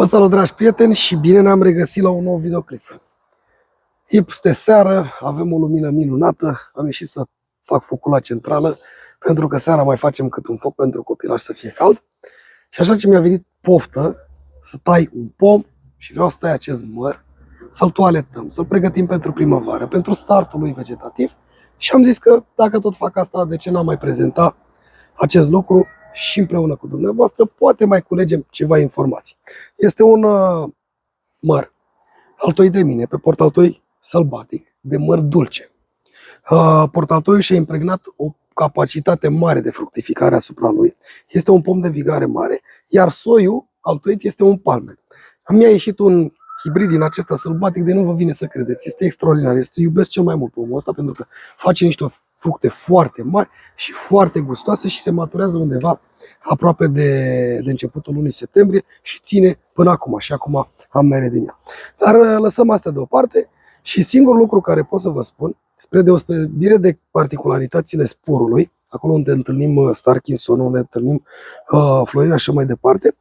Salut, dragi prieteni, și bine ne-am regăsit la un nou videoclip. Este seară, avem o lumină minunată, am ieșit să fac focul la centrală, pentru că seara mai facem cât un foc pentru copilaj să fie cald. Și așa ce mi-a venit poftă să tai un pom și vreau să tai acest măr, să-l toaletăm, să-l pregătim pentru primăvară, pentru startul lui vegetativ. Și am zis că dacă tot fac asta, de ce n-am mai prezentat acest lucru și împreună cu dumneavoastră, poate mai culegem ceva informații. Este un măr altoit de mine, pe portaltoi sălbatic, de măr dulce. Portaltoiul și-a impregnat o capacitate mare de fructificare asupra lui. Este un pom de vigare mare, iar soiul altoit este un palmen. Mi-a ieșit un hibrid din acesta sălbatic, de nu vă vine să credeți. Este extraordinar. Iubesc cel mai mult pomul ăsta pentru că face niște fructe foarte mari și foarte gustoase și se maturează undeva aproape de începutul lunii septembrie și ține până acum. Și acum am mere din ea. Dar lăsăm astea deoparte și singurul lucru care pot să vă spun, spre deosebire de particularitățile sporului, acolo unde întâlnim Starkinson, unde întâlnim Florina și așa mai departe,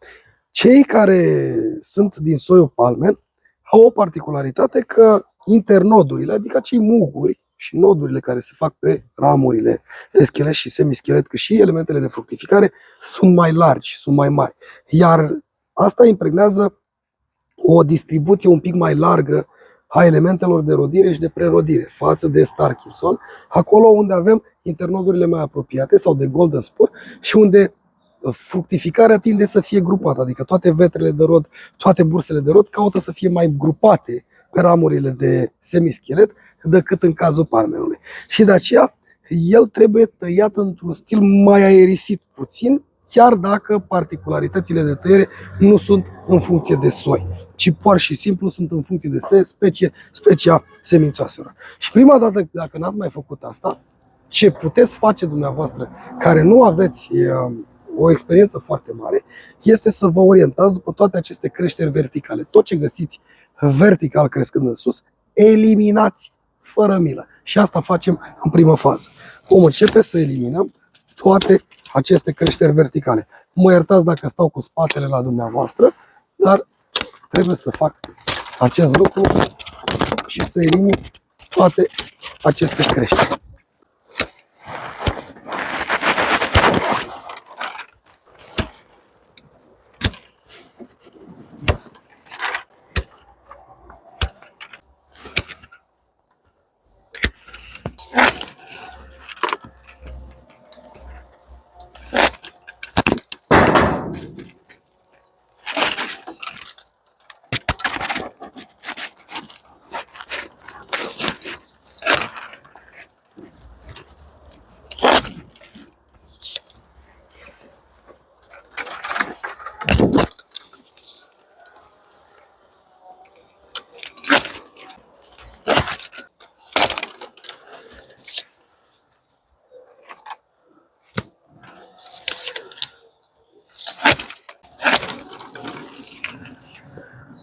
cei care sunt din soiul palmen au o particularitate că internodurile, adică cei muguri și nodurile care se fac pe ramurile de schelet și semischelet, cât și elementele de fructificare, sunt mai largi, sunt mai mari. Iar asta impregnează o distribuție un pic mai largă a elementelor de rodire și de prerodire față de Starkinson, acolo unde avem internodurile mai apropiate sau de Golden Spur și unde fructificarea tinde să fie grupată, adică toate vetrele de rod, toate bursele de rod caută să fie mai grupate pe ramurile de semischelet decât în cazul palmenului. Și de aceea el trebuie tăiat într-un stil mai aerisit puțin, chiar dacă particularitățile de tăiere nu sunt în funcție de soi, ci pur și simplu sunt în funcție de specia semințoaselor. Și prima dată, dacă n-ați mai făcut asta, ce puteți face dumneavoastră, care nu aveți o experiență foarte mare, este să vă orientați după toate aceste creșteri verticale. Tot ce găsiți vertical crescând în sus, eliminați fără milă. Și asta facem în primă fază. Vom începe să eliminăm toate aceste creșteri verticale. Mă iertați dacă stau cu spatele la dumneavoastră, dar trebuie să fac acest lucru și să elimin toate aceste creșteri.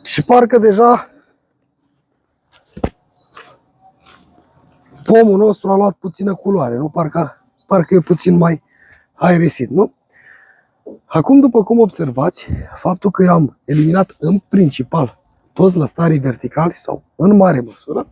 Și parcă deja pomul nostru a luat puțină culoare, nu? Parcă e puțin mai aerisit, nu? Acum, după cum observați, faptul că eu am eliminat în principal toți lăstarii verticali sau în mare măsură,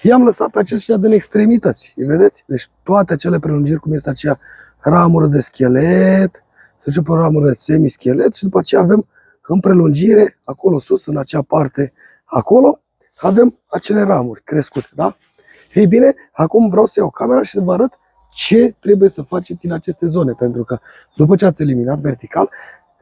i-am lăsat pe aceștia din extremități. Îi vedeți? Deci toate acele prelungiri, cum este aceea ramură de schelet, se duce pe o ramură de semischelet și după aceea avem în prelungire, acolo sus, în acea parte, acolo, avem acele ramuri crescute, da? Ei bine, acum vreau să iau camera și să vă arăt ce trebuie să faceți în aceste zone, pentru că după ce ați eliminat vertical,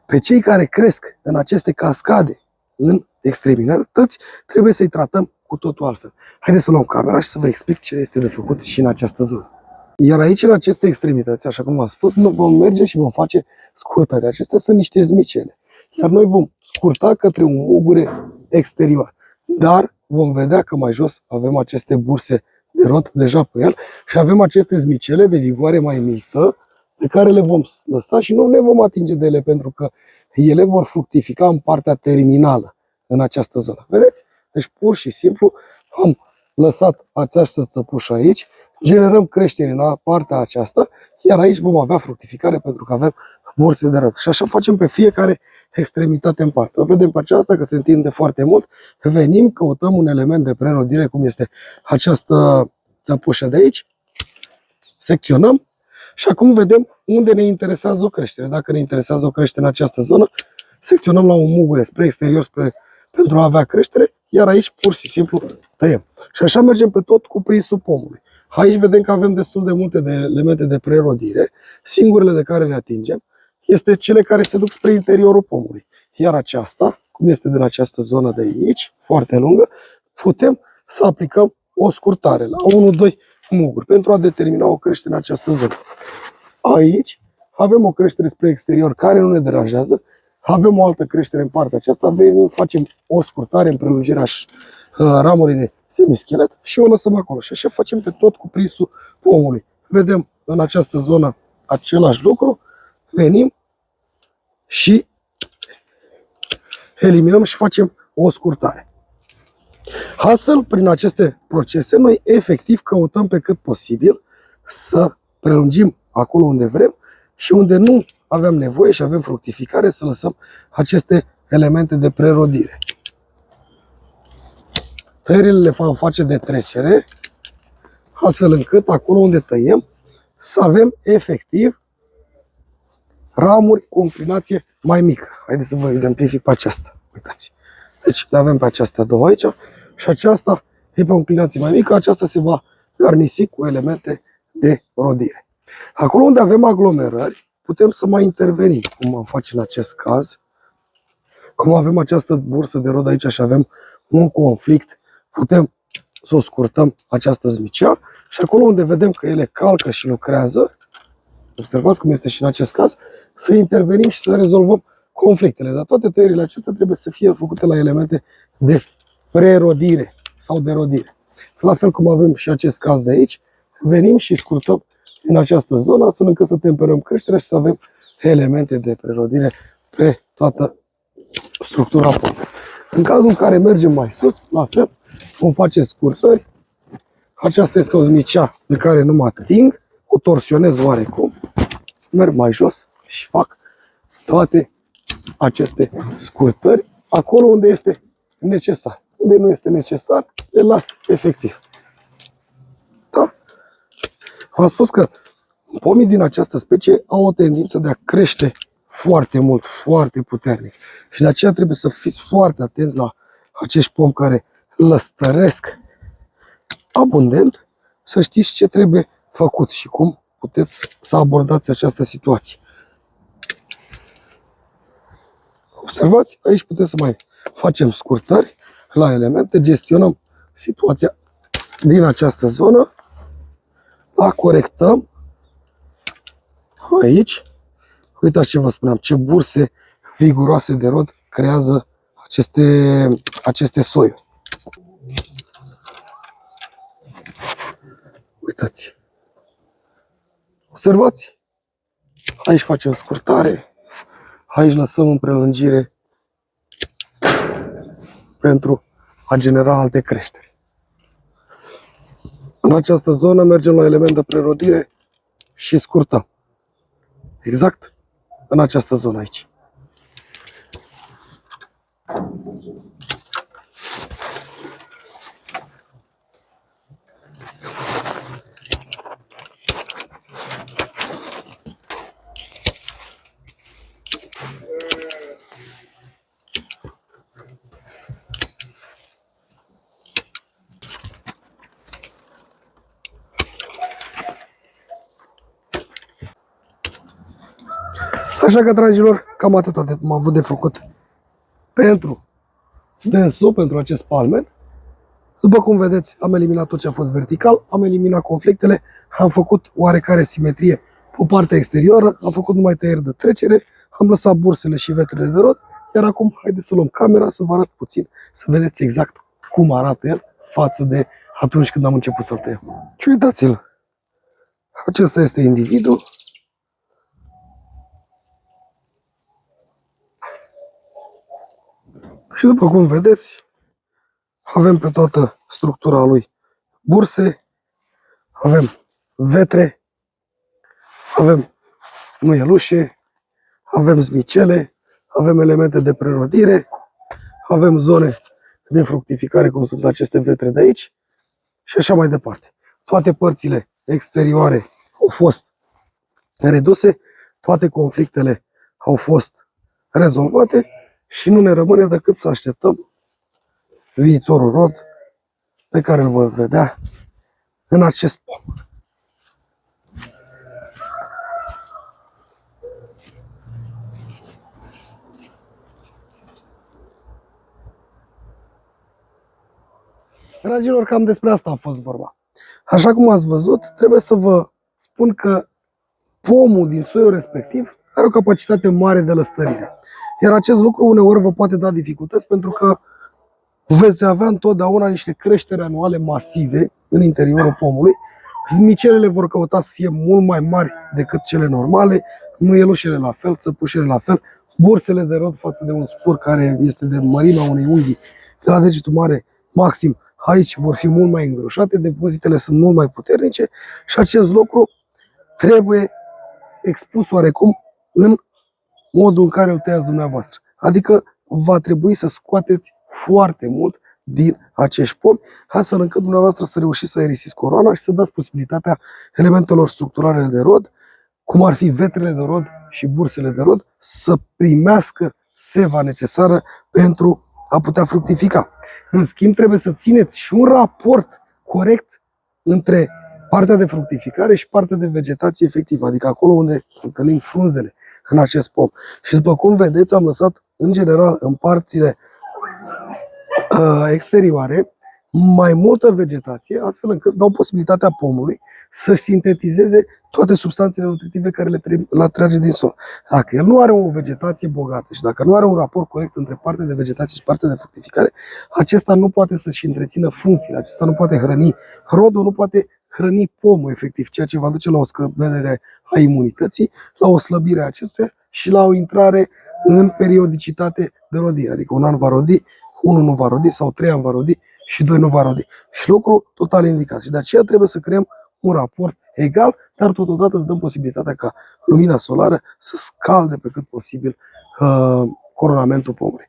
pe cei care cresc în aceste cascade, în extremități, trebuie să-i tratăm cu totul altfel. Haideți să luăm camera și să vă explic ce este de făcut și în această zonă. Iar aici, în aceste extremități, așa cum am spus, nu vom merge și vom face scurtări. Acestea sunt niște zmicele. Iar noi vom scurta către un mugure exterior. Dar vom vedea că mai jos avem aceste burse de rod deja pe el și avem aceste zmicele de vigoare mai mică pe care le vom lăsa și nu ne vom atinge de ele pentru că ele vor fructifica în partea terminală în această zonă. Vedeți? Deci pur și simplu am lăsat această țăpușă aici, generăm creștere în partea aceasta, iar aici vom avea fructificare pentru că avem burse de rod. Și așa facem pe fiecare extremitate în parte. O vedem pe aceasta că se întinde foarte mult. Venim, căutăm un element de prerodire, cum este această țăpușă de aici. Secționăm și acum vedem unde ne interesează o creștere. Dacă ne interesează o creștere în această zonă, secționăm la un mugure spre exterior pentru a avea creștere, iar aici pur și simplu tăiem. Și așa mergem pe tot cuprinsul pomului. Aici vedem că avem destul de multe elemente de prerodire. Singurele de care ne atingem este cele care se duc spre interiorul pomului. Iar aceasta, cum este din această zonă de aici, foarte lungă, putem să aplicăm o scurtare la 1-2 muguri pentru a determina o creștere în această zonă. Aici avem o creștere spre exterior care nu ne deranjează, avem o altă creștere în partea aceasta, venim, facem o scurtare în prelungirea ramurii de semischelet și o lăsăm acolo. Și așa facem pe tot cuprinsul pomului. Vedem în această zonă același lucru, venim și eliminăm și facem o scurtare. Astfel, prin aceste procese, noi efectiv căutăm pe cât posibil să prelungim acolo unde vrem și unde nu avem nevoie și avem fructificare să lăsăm aceste elemente de prerodire. Tăierile le vom face de trecere, astfel încât acolo unde tăiem să avem efectiv ramuri cu o inclinație mai mică. Haideți să vă exemplific pe aceasta. Uitați. Deci le avem pe aceastea două aici și aceasta e pe o inclinație mai mică, aceasta se va garnisi cu elemente de rodire. Acolo unde avem aglomerări, putem să mai intervenim, cum am face în acest caz. Cum avem această bursă de rod aici și avem un conflict, putem să o scurtăm această zmicea și acolo unde vedem că ele calcă și lucrează, observați cum este și în acest caz, să intervenim și să rezolvăm conflictele. Dar toate tăierile acestea trebuie să fie făcute la elemente de prerodire sau de rodire. La fel cum avem și acest caz de aici, venim și scurtăm în această zonă, astfel încât să temperăm creșterea și să avem elemente de prerodire pe toată structura pomului. În cazul în care mergem mai sus, la fel, vom face scurtări. Aceasta este o zmicea de care nu mă ating, o torsionez oarecum, merg mai jos și fac toate aceste scurtări acolo unde este necesar. Unde nu este necesar, le las efectiv. Da? Am spus că pomii din această specie au o tendință de a crește foarte mult, foarte puternic. Și de aceea trebuie să fiți foarte atenți la acești pomi care lăstăresc abundent, să știți ce trebuie făcut și cum puteți să abordați această situație. Observați, aici putem să mai facem scurtări la elemente, gestionăm situația din această zonă, la corectăm aici. Uitați ce vă spuneam, ce burse viguroase de rod creează aceste soiuri. Uitați. Observați. Aici facem scurtare. Aici lăsăm în prelungire pentru a genera alte creșteri. În această zonă mergem la element de prerodire și scurtăm. Exact în această zonă aici. Așa că, dragilor, cam atât am avut de făcut pentru dânsul, pentru acest palmen. După cum vedeți, am eliminat tot ce a fost vertical, am eliminat conflictele, am făcut oarecare simetrie pe partea exterioară, am făcut numai tăieri de trecere, am lăsat bursele și vetrele de rod, iar acum haideți să luăm camera să vă arăt puțin, să vedeți exact cum arată el față de atunci când am început să-l tăiem. Și uitați-l, acesta este individul. Și după cum vedeți, avem pe toată structura lui burse, avem vetre, avem muielușe, avem smicele, avem elemente de prerodire, avem zone de fructificare, cum sunt aceste vetre de aici, și așa mai departe. Toate părțile exterioare au fost reduse, toate conflictele au fost rezolvate și nu ne rămâne decât să așteptăm viitorul rod pe care îl voi vedea în acest pom. Dragilor, cam despre asta a fost vorba. Așa cum ați văzut, trebuie să vă spun că pomul din soiul respectiv are o capacitate mare de lăstărire. Iar acest lucru uneori vă poate da dificultăți pentru că veți avea întotdeauna niște creșteri anuale masive în interiorul pomului. Zmicelele vor căuta să fie mult mai mari decât cele normale, muielușele la fel, țăpușele la fel, bursele de rod față de un spur care este de mărimea unei unghii de la degetul mare maxim. Aici vor fi mult mai îngroșate, depozitele sunt mult mai puternice și acest lucru trebuie expus oarecum în modul în care îl tăiați dumneavoastră. Adică va trebui să scoateți foarte mult din acești pomi, astfel încât dumneavoastră să reușiți să aerisiți coroana și să dați posibilitatea elementelor structurale de rod, cum ar fi vetrele de rod și bursele de rod, să primească seva necesară pentru a putea fructifica. În schimb, trebuie să țineți și un raport corect între partea de fructificare și partea de vegetație efectivă, adică acolo unde întâlnim frunzele în acest pom. Și după cum vedeți, am lăsat în general în parțile exterioare mai multă vegetație, astfel încât să dau posibilitatea pomului să sintetizeze toate substanțele nutritive care le trage din sol. Dacă el nu are o vegetație bogată și dacă nu are un raport corect între partea de vegetație și partea de fructificare, acesta nu poate să-și întrețină funcțiile, acesta nu poate hrăni rodul, nu poate hrăni pomul efectiv, ceea ce va duce la o scădere a imunității, la o slăbire a acestuia și la o intrare în periodicitate de rodire. Adică un an va rodi, unul nu va rodi sau 3 ani va rodi și 2 nu va rodi. Și lucru total indicat. Și de aceea trebuie să creăm un raport egal, dar totodată să dăm posibilitatea ca lumina solară să scalde pe cât posibil coronamentul pomului.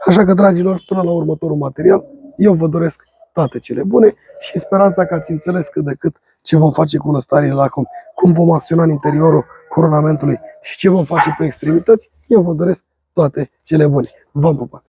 Așa că, dragilor, până la următorul material, eu vă doresc toate cele bune și speranța că ați înțeles cât de cât ce vom face cu lăstarile la cum vom acționa în interiorul coronamentului și ce vom face pe extremități, eu vă doresc toate cele bune. V-am pupat!